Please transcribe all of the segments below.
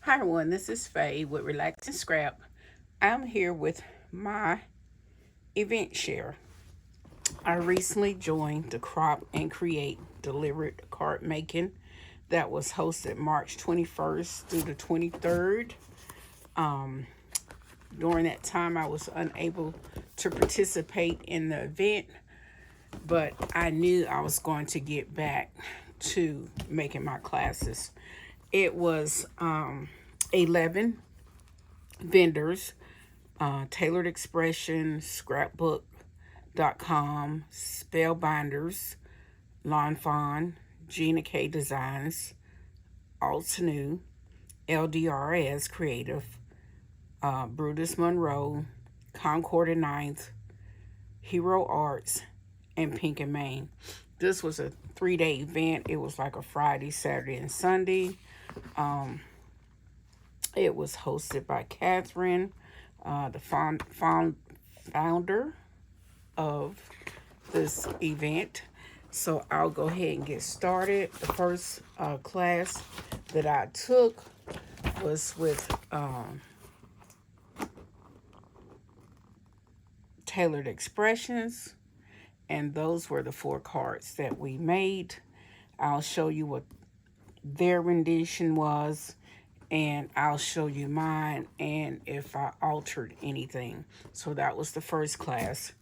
Hi everyone, this is Faye with Relax and Scrap. I'm here with my event share. I recently joined the Crop and Create Delivered Card Making that was hosted March 21st through the 23rd. During that time, I was unable to participate in the event, but I knew I was going to get back to making my classes. It was 11 vendors, Tailored Expression, Scrapbook.com, Spellbinders, Fawn, Gina K Designs, Altanu, LDRS Creative, Brutus Monroe, Concord and Ninth, Hero Arts, and Pink and Main. This was a 3-day event. It was like a Friday, Saturday, and Sunday. It was hosted by Catherine, the founder of this event. So I'll go ahead and get started. The first class that I took was with Tailored Expressions, and those were the 4 cards that we made. I'll show you what their rendition was, and I'll show you mine and if I altered anything. So that was the first class.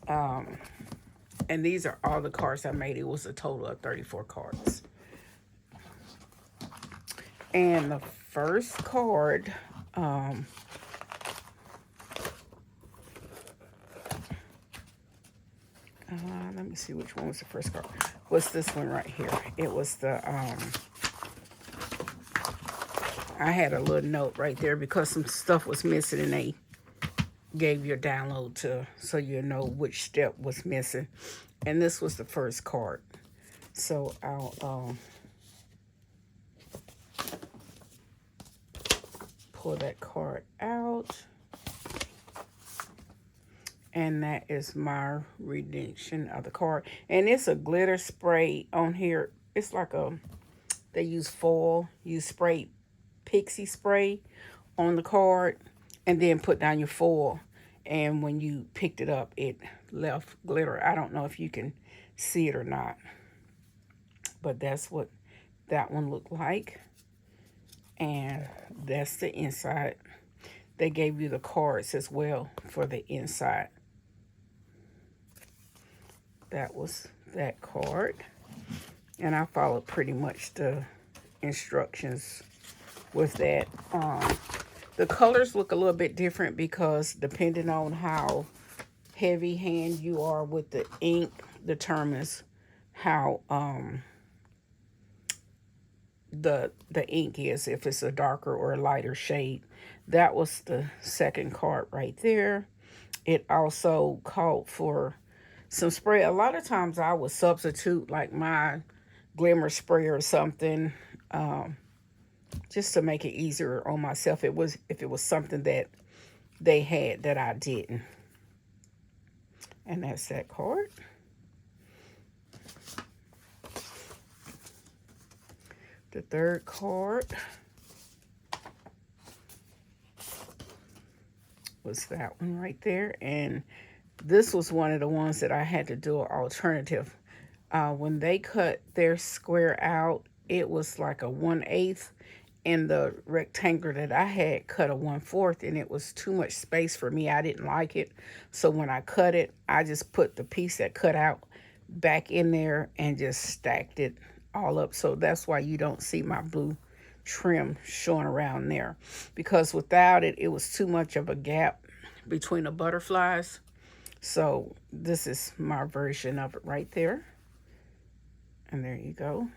And these are all the cards I made. It was a total of 34 cards. And the first card, let me see which one was the first card. Was this one right here. It was the, I had a little note right there because some stuff was missing and they gave you a download so you know which step was missing. And this was the first card. So I'll pull that card out. And that is my redemption of the card. And it's a glitter spray on here. It's like they use foil. You spray pixie spray on the card and then put down your foil. And when you picked it up, it left glitter. I don't know if you can see it or not. But that's what that one looked like. And that's the inside. They gave you the cards as well for the inside. That was that card. And I followed pretty much the instructions with that. The colors look a little bit different because depending on how heavy hand you are with the ink determines how the ink is, if it's a darker or a lighter shade. That was the second card right there. It also called for some spray. A lot of times I would substitute like my glimmer spray or something, just to make it easier on myself. If it was something that they had that I didn't. And that's that card. The third card was that one right there. And this was one of the ones that I had to do an alternative. When they cut their square out, it was like a 1/8, and the rectangle that I had cut a 1/4, and it was too much space for me. I didn't like it. So when I cut it, I just put the piece that cut out back in there and just stacked it all up. So that's why you don't see my blue trim showing around there, because without it, it was too much of a gap between the butterflies. So this is my version of it right there. And there you go.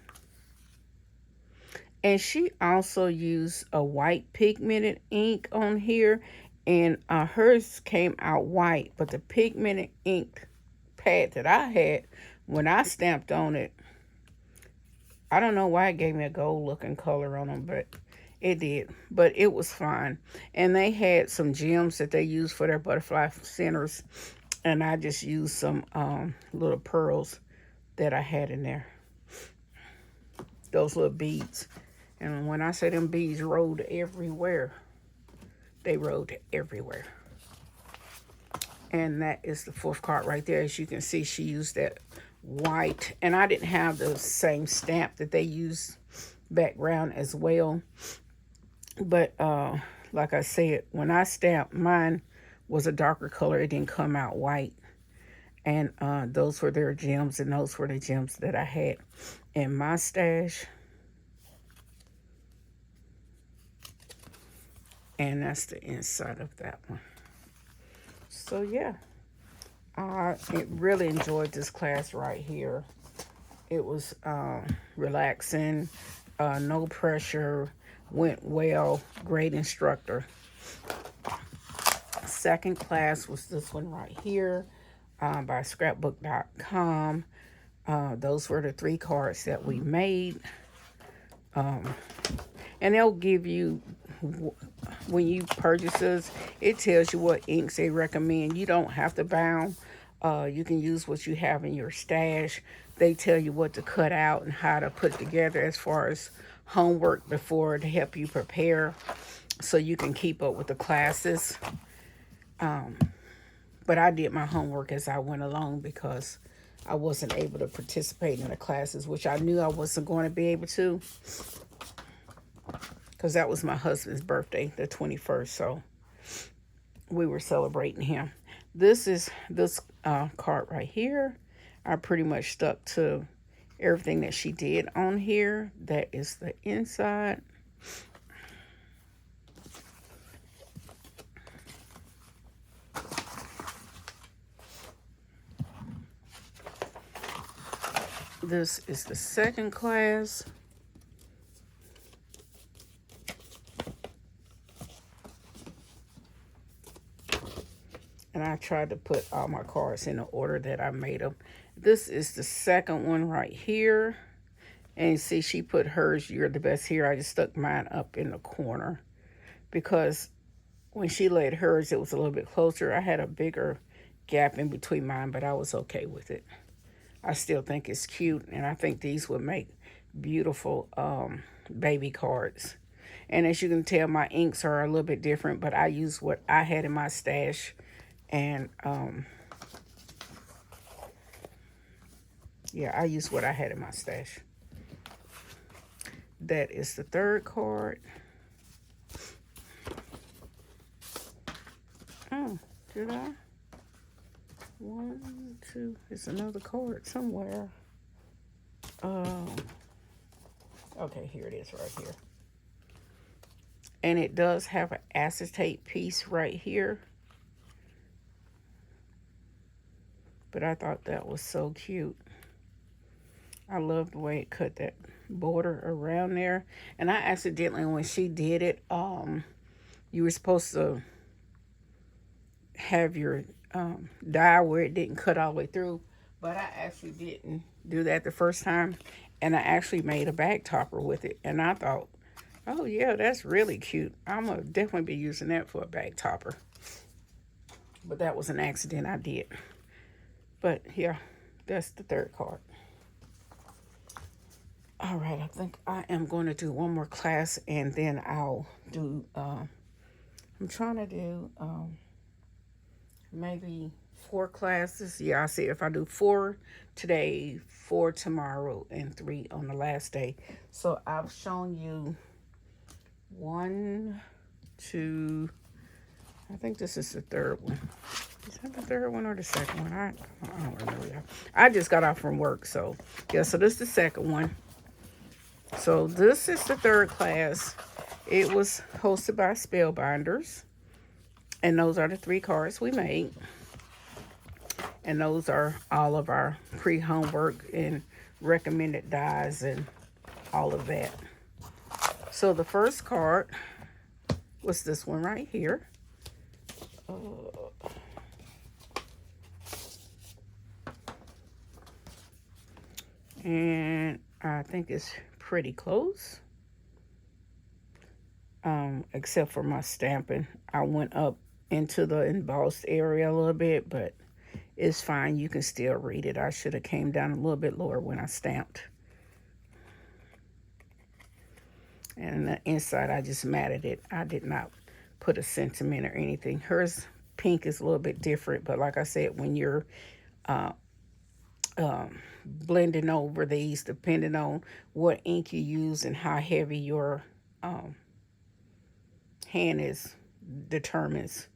And she also used a white pigmented ink on here. And hers came out white. But the pigmented ink pad that I had, when I stamped on it, I don't know why it gave me a gold looking color on them, but it did. But it was fine. And they had some gems that they used for their butterfly centers. And I just used some little pearls that I had in there. Those little beads. And when I say them bees rode everywhere, they rode everywhere. And that is the fourth card right there. As you can see, she used that white. And I didn't have the same stamp that they used background as well. But like I said, when I stamped, mine was a darker color. It didn't come out white. And those were their gems, and those were the gems that I had in my stash. And that's the inside of that one. So yeah, I really enjoyed this class right here. It was relaxing, no pressure, went well, great instructor. Second class was this one right here by scrapbook.com. Those were the 3 cards that we made. And they'll give you, when you purchase this, it tells you what inks they recommend. You don't have to bound. You can use what you have in your stash. They tell you what to cut out and how to put together as far as homework before to help you prepare so you can keep up with the classes. But I did my homework as I went along because I wasn't able to participate in the classes, which I knew I wasn't going to be able to, because that was my husband's birthday, the 21st, so we were celebrating him. This is this card right here. I pretty much stuck to everything that she did on here. That is the inside. This is the second class. And I tried to put all my cards in the order that I made them. This is the second one right here. And you see, she put hers, you're the best here. I just stuck mine up in the corner because when she laid hers, it was a little bit closer. I had a bigger gap in between mine, but I was okay with it. I still think it's cute, and I think these would make beautiful baby cards. And as you can tell, my inks are a little bit different, but I use what I had in my stash. And yeah, I use what I had in my stash. That is the third card. Oh, did I? 1, 2, there's another card somewhere. Okay, here it is right here. And it does have an acetate piece right here. But I thought that was so cute. I love the way it cut that border around there. And I accidentally, when she did it, you were supposed to have your die where it didn't cut all the way through, but I actually didn't do that the first time, and I actually made a bag topper with it, and I thought, oh yeah, that's really cute. I'm gonna definitely be using that for a bag topper. But that was an accident I did. But yeah, that's the third card. All right, I think I am going to do one more class, and then I'll do I'm trying to do maybe 4 classes. Yeah, I see if I do 4 today, 4 tomorrow, and 3 on the last day. So I've shown you 1, 2, I think this is the third one. Is that the third one or the second one? I don't remember. I just got off from work, so yeah, so this is the second one. So this is the third class. It was hosted by Spellbinders. And those are the 3 cards we made. And those are all of our pre-homework and recommended dies and all of that. So the first card was this one right here. And I think it's pretty close. Except for my stamping. I went up into the embossed area a little bit, but it's fine. You can still read it. I should have came down a little bit lower when I stamped. And the inside, I just matted it. I did not put a sentiment or anything. Hers pink is a little bit different, but like I said, when you're uh, blending over these, depending on what ink you use and how heavy your hand is, determines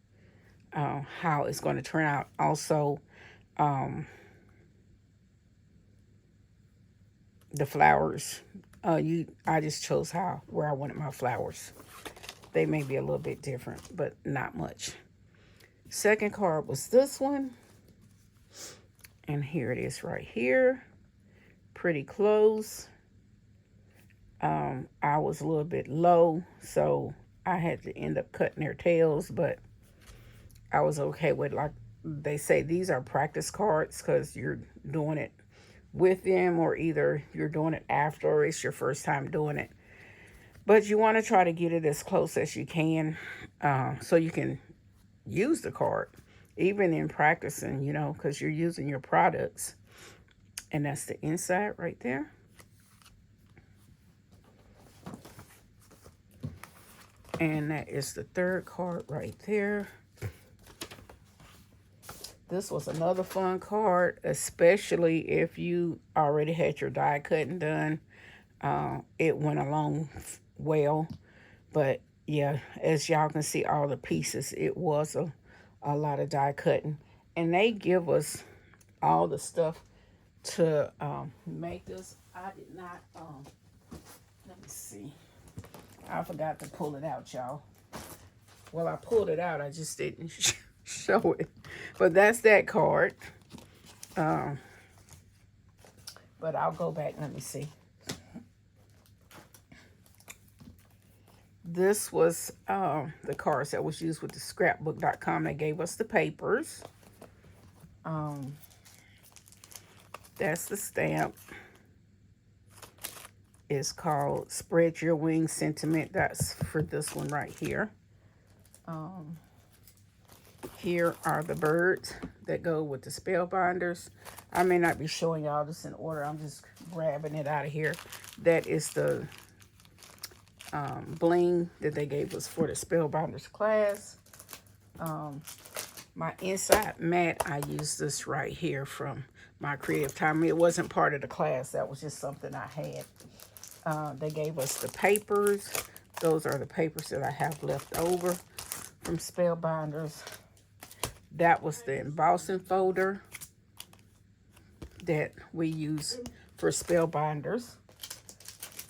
how it's going to turn out. Also, the flowers, I just chose where I wanted my flowers. They may be a little bit different, but not much. Second card was this one. And here it is right here. Pretty close. I was a little bit low, so I had to end up cutting their tails, but I was okay with, like they say, these are practice cards because you're doing it with them, or either you're doing it after, or it's your first time doing it. But you want to try to get it as close as you can, so you can use the card, even in practicing, you know, because you're using your products. And that's the inside right there. And that is the third card right there. This was another fun card, especially if you already had your die cutting done. It went along well. But yeah, as y'all can see, all the pieces, it was a lot of die cutting. And they give us all the stuff to make this. I did not, let me see. I forgot to pull it out, y'all. Well, I pulled it out. I just didn't show it. But that's that card. But I'll go back. Let me see. This was the cards that was used with the scrapbook.com. They gave us the papers. That's the stamp. It's called Spread Your Wings Sentiment. That's for this one right here. Here are the birds that go with the Spellbinders. I may not be showing y'all this in order. I'm just grabbing it out of here. That is the bling that they gave us for the Spellbinders class. My inside mat, I used this right here from my creative time. It wasn't part of the class. That was just something I had. They gave us the papers. Those are the papers that I have left over from Spellbinders. That was the embossing folder that we use for Spellbinders.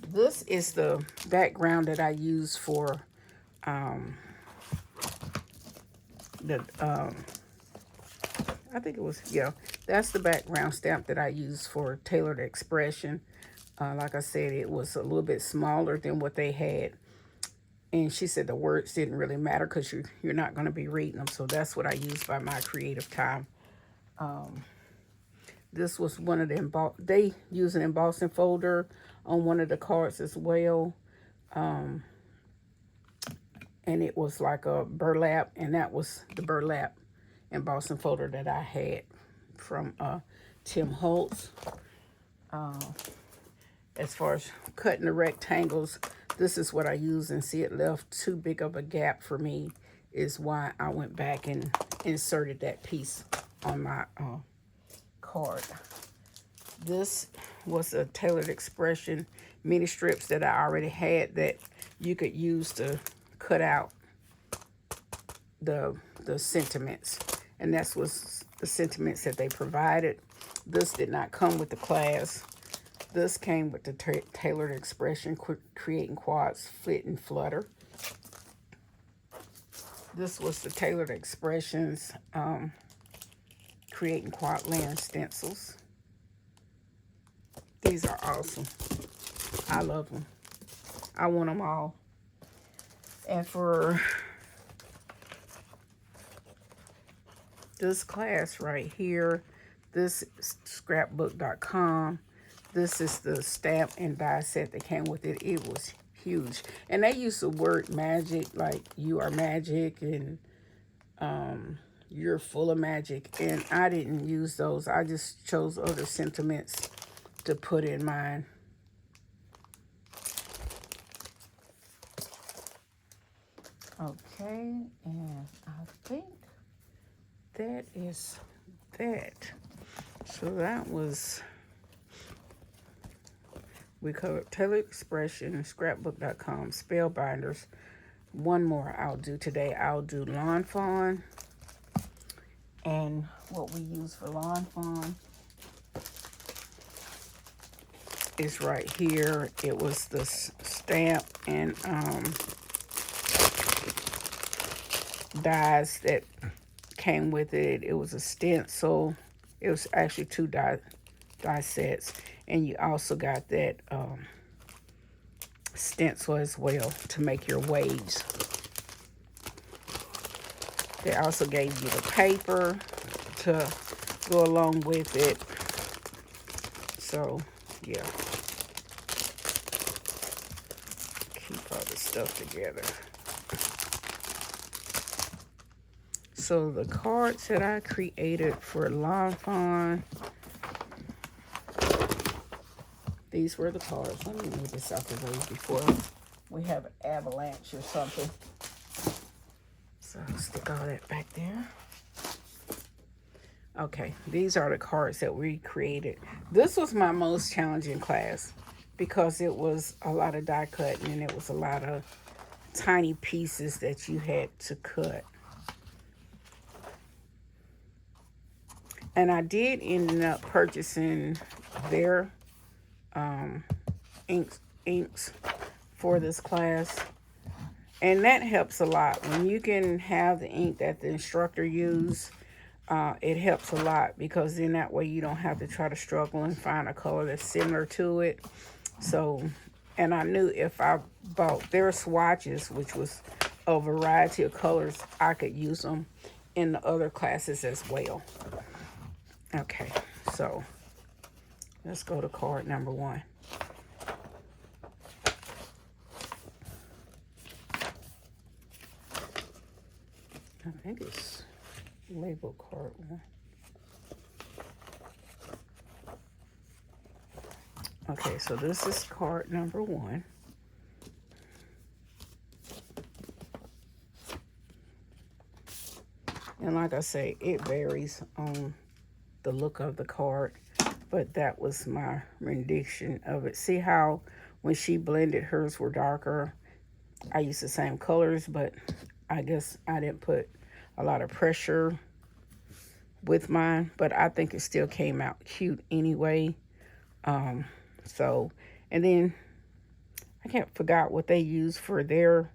This is the background that I use for I think it was, yeah, that's the background stamp that I use for Tailored Expression. Like I said, it was a little bit smaller than what they had. And she said the words didn't really matter because you're not going to be reading them. So that's what I used by my creative time. This was one of the, they use an embossing folder on one of the cards as well. And it was like a burlap. And that was the burlap embossing folder that I had from Tim Holtz. As far as cutting the rectangles, this is what I use, and see, it left too big of a gap for me, is why I went back and inserted that piece on my card. This was a Tailored Expression mini strips that I already had that you could use to cut out the sentiments, and that's was the sentiments that they provided. This did not come with the class. This came with the Tailored Expression, Creating Quads, Flit and Flutter. This was the Tailored Expressions, Creating Quad Land Stencils. These are awesome. I love them. I want them all. And for this class right here, this is scrapbook.com. This is the stamp and die set that came with it. It was huge. And they used the word magic, like you are magic and you're full of magic. And I didn't use those. I just chose other sentiments to put in mine. Okay, and I think that is that. So that was, we covered Taylor Expression, scrapbook.com, Spellbinders. One more I'll do today. I'll do Lawn Fawn. And what we use for Lawn Fawn is right here. It was the stamp and dies that came with it. It was a stencil. It was actually two die sets. And you also got that stencil as well to make your waves. They also gave you the paper to go along with it. So, yeah. Keep all the stuff together. So, the cards that I created for Lawn Fawn, these were the cards. Let me move this out the way before we have an avalanche or something. So, I'll stick all that back there. Okay, these are the cards that we created. This was my most challenging class because it was a lot of die cutting and it was a lot of tiny pieces that you had to cut. And I did end up purchasing their inks for this class. And that helps a lot. When you can have the ink that the instructor used, it helps a lot because then that way you don't have to try to struggle and find a color that's similar to it. So, and I knew if I bought their swatches, which was a variety of colors, I could use them in the other classes as well. Okay, so let's go to card number 1. I think it's label card 1. Okay, so this is card number 1. And like I say, it varies on the look of the card, but that was my rendition of it. See how when she blended, hers were darker. I used the same colors, but I guess I didn't put a lot of pressure with mine, but I think it still came out cute anyway. So, and then I can't forget what they used for to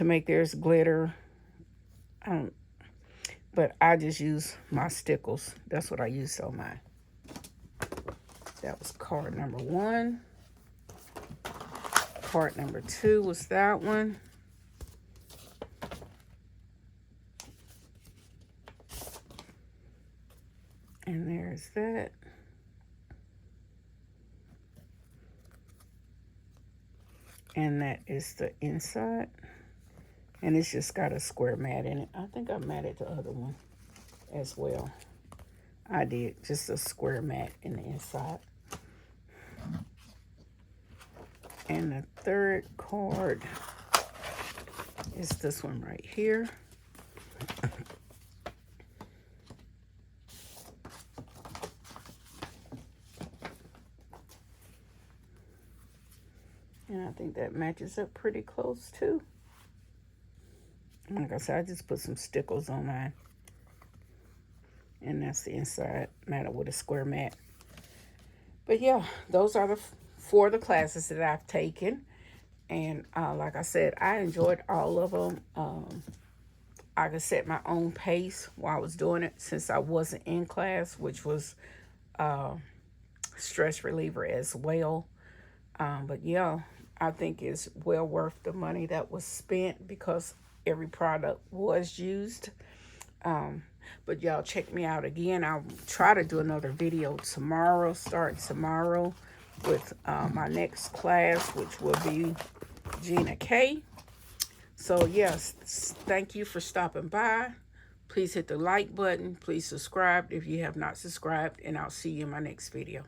make theirs glitter. But I just use my stickles. That's what I used on mine. That was card number 1. Card number 2 was that one. And there's that. And that is the inside. And it's just got a square mat in it. I think I matted the other one as well. I did, just a square mat in the inside. And the third card is this one right here. And I think that matches up pretty close too. Like I said, I just put some stickles on mine. And that's the inside matted with a square mat. But yeah, those are the 4 the classes that I've taken. And like I said, I enjoyed all of them. I could set my own pace while I was doing it since I wasn't in class, which was stress reliever as well. But yeah, I think it's well worth the money that was spent because every product was used. But y'all check me out again. I'll try to do another video tomorrow, starting tomorrow with my next class, which will be Gina K. So yes, thank you for stopping by. Please hit the like button. Please subscribe if you have not subscribed, and I'll see you in my next video.